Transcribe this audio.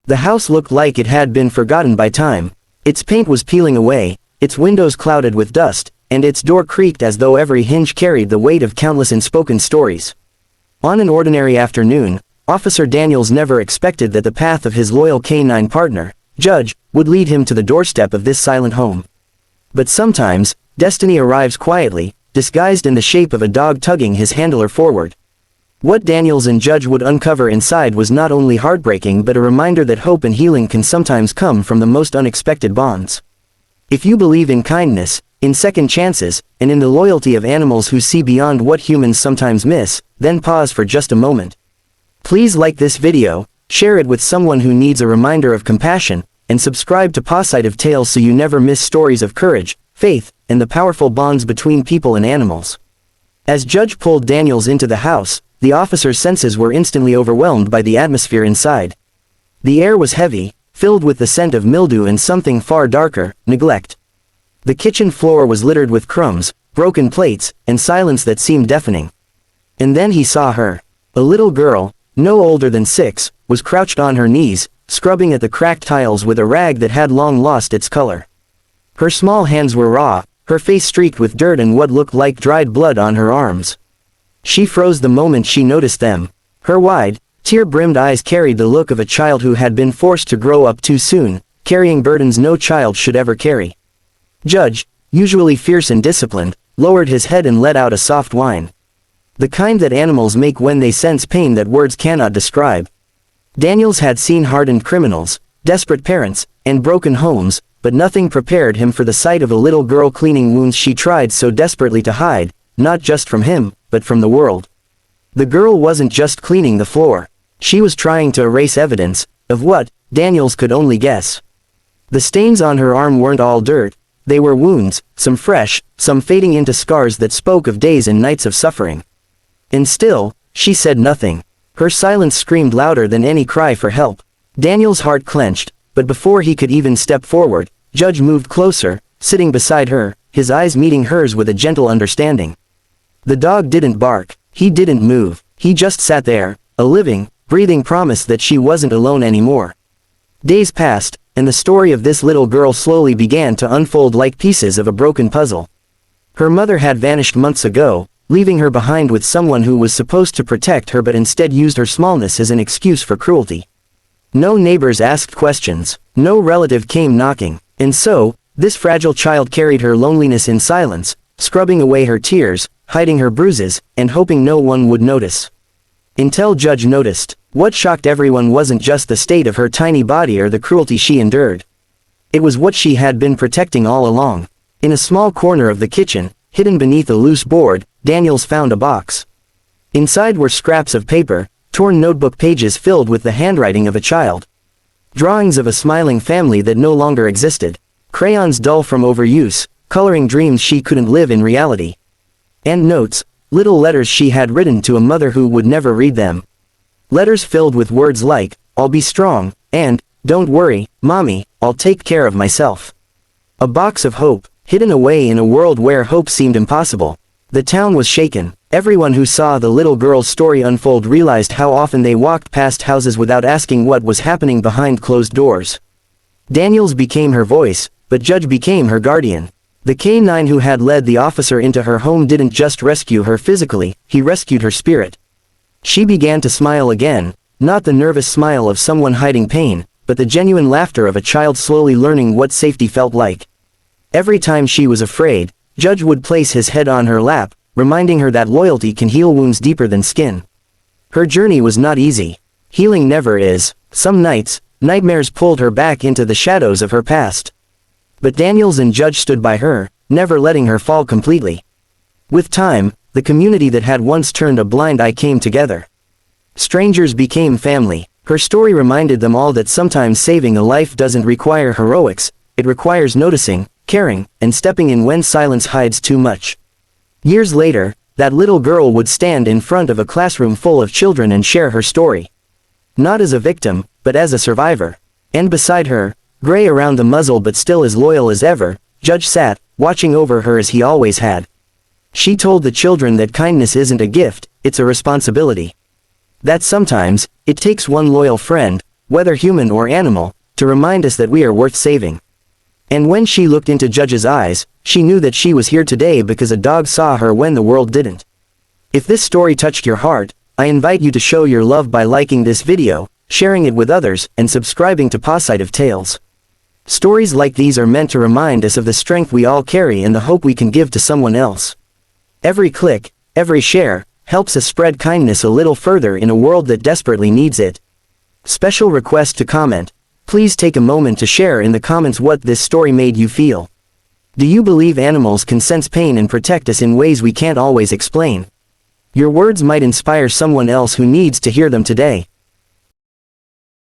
The house looked like it had been forgotten by time. Its paint was peeling away, its windows clouded with dust, and its door creaked as though every hinge carried the weight of countless unspoken stories. On an ordinary afternoon, Officer Daniels never expected that the path of his loyal canine partner, Judge, would lead him to the doorstep of this silent home. But sometimes, destiny arrives quietly, disguised in the shape of a dog tugging his handler forward. What Daniels and Judge would uncover inside was not only heartbreaking but a reminder that hope and healing can sometimes come from the most unexpected bonds. If you believe in kindness, in second chances, and in the loyalty of animals who see beyond what humans sometimes miss, then pause for just a moment. Please like this video, share it with someone who needs a reminder of compassion, and subscribe to Pawsitive Tales so you never miss stories of courage, faith, and the powerful bonds between people and animals. As Judge pulled Daniels into the house, the officer's senses were instantly overwhelmed by the atmosphere inside. The air was heavy, filled with the scent of mildew and something far darker, neglect. The kitchen floor was littered with crumbs, broken plates, and silence that seemed deafening. And then he saw her. A little girl, no older than 6, was crouched on her knees, scrubbing at the cracked tiles with a rag that had long lost its color. Her small hands were raw, her face streaked with dirt and what looked like dried blood on her arms. She froze the moment she noticed them. Her wide, tear-brimmed eyes carried the look of a child who had been forced to grow up too soon, carrying burdens no child should ever carry. Judge, usually fierce and disciplined, lowered his head and let out a soft whine. The kind that animals make when they sense pain that words cannot describe. Daniels had seen hardened criminals, desperate parents, and broken homes, but nothing prepared him for the sight of a little girl cleaning wounds she tried so desperately to hide, not just from him, but from the world. The girl wasn't just cleaning the floor. She was trying to erase evidence, of what, Daniels could only guess. The stains on her arm weren't all dirt, they were wounds, some fresh, some fading into scars that spoke of days and nights of suffering. And still, she said nothing. Her silence screamed louder than any cry for help. Daniel's heart clenched, but before he could even step forward, Judge moved closer, sitting beside her, his eyes meeting hers with a gentle understanding. The dog didn't bark, he didn't move, he just sat there, a living, breathing promise that she wasn't alone anymore. Days passed, and the story of this little girl slowly began to unfold like pieces of a broken puzzle. Her mother had vanished months ago, leaving her behind with someone who was supposed to protect her but instead used her smallness as an excuse for cruelty. No neighbors asked questions, no relative came knocking, and so, this fragile child carried her loneliness in silence, scrubbing away her tears, hiding her bruises, and hoping no one would notice. Until Judge noticed. What shocked everyone wasn't just the state of her tiny body or the cruelty she endured. It was what she had been protecting all along. In a small corner of the kitchen, hidden beneath a loose board, Daniels found a box. Inside were scraps of paper, torn notebook pages filled with the handwriting of a child. Drawings of a smiling family that no longer existed. Crayons dull from overuse, coloring dreams she couldn't live in reality. And notes, little letters she had written to a mother who would never read them. Letters filled with words like, "I'll be strong," and, "Don't worry, Mommy, I'll take care of myself." A box of hope, hidden away in a world where hope seemed impossible. The town was shaken. Everyone who saw the little girl's story unfold realized how often they walked past houses without asking what was happening behind closed doors. Daniels became her voice, but Judge became her guardian. The K-9 who had led the officer into her home didn't just rescue her physically, he rescued her spirit. She began to smile again, not the nervous smile of someone hiding pain, but the genuine laughter of a child slowly learning what safety felt like. Every time she was afraid, Judge would place his head on her lap, reminding her that loyalty can heal wounds deeper than skin. Her journey was not easy. Healing never is. Some nights, nightmares pulled her back into the shadows of her past. But Daniels and Judge stood by her, never letting her fall completely. With time, the community that had once turned a blind eye came together. Strangers became family. Her story reminded them all that sometimes saving a life doesn't require heroics, it requires noticing, caring, and stepping in when silence hides too much. Years later, that little girl would stand in front of a classroom full of children and share her story. Not as a victim, but as a survivor. And beside her, gray around the muzzle but still as loyal as ever, Judge sat, watching over her as he always had. She told the children that kindness isn't a gift, it's a responsibility. That sometimes, it takes one loyal friend, whether human or animal, to remind us that we are worth saving. And when she looked into Judge's eyes, she knew that she was here today because a dog saw her when the world didn't. If this story touched your heart, I invite you to show your love by liking this video, sharing it with others, and subscribing to Pawsitive Tales. Stories like these are meant to remind us of the strength we all carry and the hope we can give to someone else. Every click, every share, helps us spread kindness a little further in a world that desperately needs it. Special request to comment. Please take a moment to share in the comments what this story made you feel. Do you believe animals can sense pain and protect us in ways we can't always explain? Your words might inspire someone else who needs to hear them today.